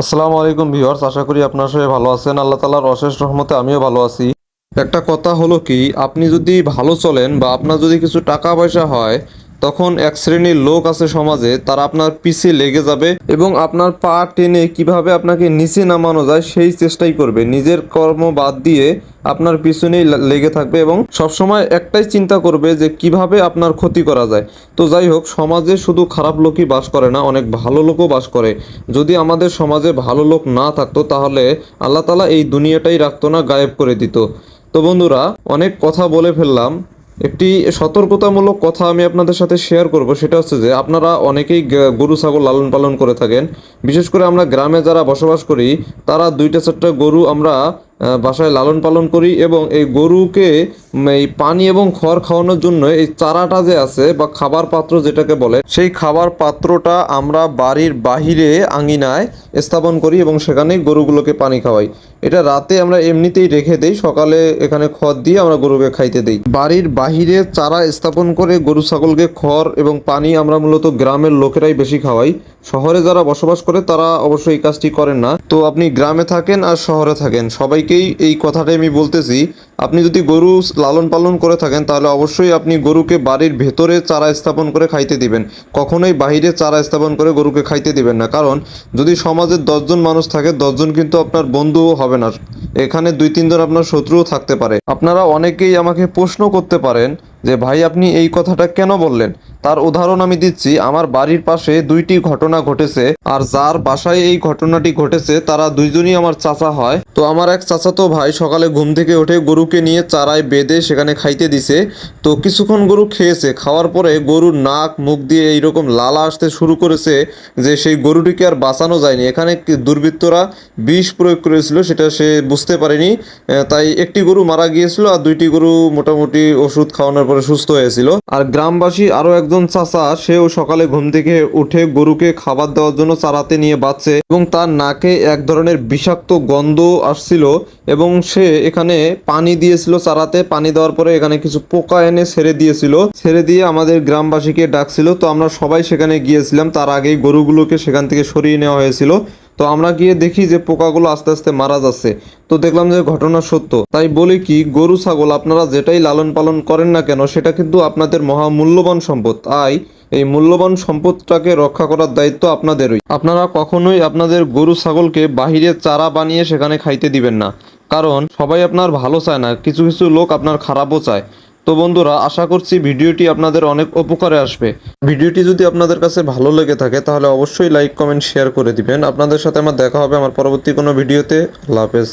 আসসালামু আলাইকুম ভিউয়ার্স, আশা করি আপনারা সবাই ভালো আছেন। আল্লাহ তাআলার অশেষ রহমতে আমিও ভালো আছি। একটা কথা হলো কি, আপনি যদি ভালো চলেন বা আপনার যদি কিছু টাকা পয়সা হয়, তখন এক শ্রেণীর লোক আছে সমাজে, তারা আপনার পিছে লেগে যাবে এবং আপনার পা টেনে কিভাবে আপনাকে নিচে নামানো যায় সেই চেষ্টাই করবে। নিজের কর্ম বাদ দিয়ে আপনার পিছনেই লেগে থাকবে এবং সবসময় একটাই চিন্তা করবে যে কিভাবে আপনার ক্ষতি করা যায়। তো যাই হোক, সমাজে শুধু খারাপ লোকই বাস করে না, অনেক ভালো লোকও বাস করে। যদি আমাদের সমাজে ভালো লোক না থাকতো তাহলে আল্লাহ তাআলা এই দুনিয়াটাই রাখতো না, গায়েব করে দিত। তো বন্ধুরা, অনেক কথা বলে ফেললাম। একটি সতর্কতামূলক কথা আমি আপনাদের সাথে শেয়ার করব, সেটা হচ্ছে যে আপনারা অনেকেই গরু ছাগল লালন পালন করে থাকেন। বিশেষ করে আমরা গ্রামে যারা বসবাস করি, তারা দুইটা চারটা গরু আমরা বাসায় লালন পালন করি এবং এই গরুকে এই পানি এবং খড় খাওয়ানোর জন্য এই চারাটা যে আছে বা খাবার পাত্র যেটাকে বলে, সেই খাবার পাত্রটা আমরা বাড়ির বাহিরে আঙিনায় স্থাপন করি এবং সেখানেই গরুগুলোকে পানি খাওয়াই। এটা রাতে আমরা এমনিতেই রেখে দেই, সকালে এখানে খড় দিয়ে আমরা গরুকে খাইতে দেই। বাড়ির বাহিরে চারা স্থাপন করে গরু ছাগলকে খড় এবং পানি আমরা মূলত গ্রামের লোকেরাই বেশি খাওয়াই। শহরে যারা বসবাস করে তারা অবশ্যই এই কাজটি করেন না। তো আপনি গ্রামে থাকেন আর শহরে থাকেন, সবাইকেই এই কথাটাই আমি বলতেছি। আপনি যদি গরু লালন পালন করে থাকেন তাহলে অবশ্যই আপনি গরুকে বাড়ির ভেতরে চারা স্থাপন করে খাইতে দিবেন। কখনোই বাইরে চারা স্থাপন করে গরুকে খাইতে দিবেন না, কারণ যদি সমাজের 10 জন মানুষ থাকে, 10 জন কিন্তু আপনার বন্ধুও হবে না, এখানে 2-3 জন আপনার শত্রুও থাকতে পারে। আপনারা অনেকেই আমাকে প্রশ্ন করতে পারেন যে ভাই, আপনি এই কথাটা কেন বললেন? তার উদাহরণ আমি দিচ্ছি। আমার বাড়ির পাশে দুইটি ঘটনা ঘটেছে, আর যার বাসায় এই ঘটনাটি ঘটেছে তারা দুইজনই আমার চাচা হয়। তো আমার এক চাচাতো ভাই সকালে ঘুম থেকে উঠে গরুকে নিয়ে চারায় বেঁধে সেখানে খাইতে দিছে। তো কিছুক্ষণ গরু খেয়েছে, খাওয়ার পরে গরুর নাক মুখ দিয়ে এইরকম লালা আসতে শুরু করেছে যে সেই গরুটিকে আর বাঁচানো যায়নি। এখানে দুর্বৃত্তরা বিষ প্রয়োগ করেছিল, সেটা সে বুঝতে পারেনি। তাই একটি গরু মারা গিয়েছিল আর দুইটি গরু মোটামুটি ওষুধ খাওয়ানোর পরে সুস্থ হয়েছিল। আর গ্রামবাসী আরো একজন চাচা, সেও সকালে ঘুম থেকে উঠে গরুকে খাবার দেওয়ার জন্য চারাতে নিয়ে বাঁচছে এবং তার নাকে এক ধরনের বিষাক্ত গন্ধ আসছিল এবং সে এখানে পানি দিয়েছিল। চারাতে পানি দেওয়ার পরে এখানে কিছু পোকা এনে ছেড়ে দিয়েছিল, ছেড়ে দিয়ে আমাদের গ্রামবাসীকে ডাকছিল। তো আমরা সবাই সেখানে গিয়েছিলাম, তার আগেই গরুগুলোকে সেখান থেকে সরিয়ে নেওয়া হয়েছিল। তো আমরা গিয়ে দেখি যে পোকাগুলো আস্তে আস্তে মারা যাচ্ছে। তো দেখলাম যে ঘটনা সত্য। তাই বলি কি, গরু ছাগল আপনারা যেটাই লালন পালন করেন না কেন, সেটা কিন্তু আপনাদের মহামূল্যবান সম্পদ। তাই এই মূল্যবান সম্পদটাকে রক্ষা করার দায়িত্ব আপনাদেরই। আপনারা কখনোই আপনাদের গরু ছাগলকে বাহিরে চারা বানিয়ে সেখানে খাইতে দিবেন না, কারণ সবাই আপনার ভালো চায় না, কিছু কিছু লোক আপনার খারাপও চায়। তো বন্ধুরা, আশা করছি ভিডিওটি আপনাদের অনেক উপকারে আসবে। ভিডিওটি যদি আপনাদের কাছে ভালো লেগে থাকে তাহলে অবশ্যই লাইক কমেন্ট শেয়ার করে দিবেন। আপনাদের সাথে আমার দেখা হবে আমার পরবর্তী কোনো ভিডিওতে। আল্লাহ হাফেজ।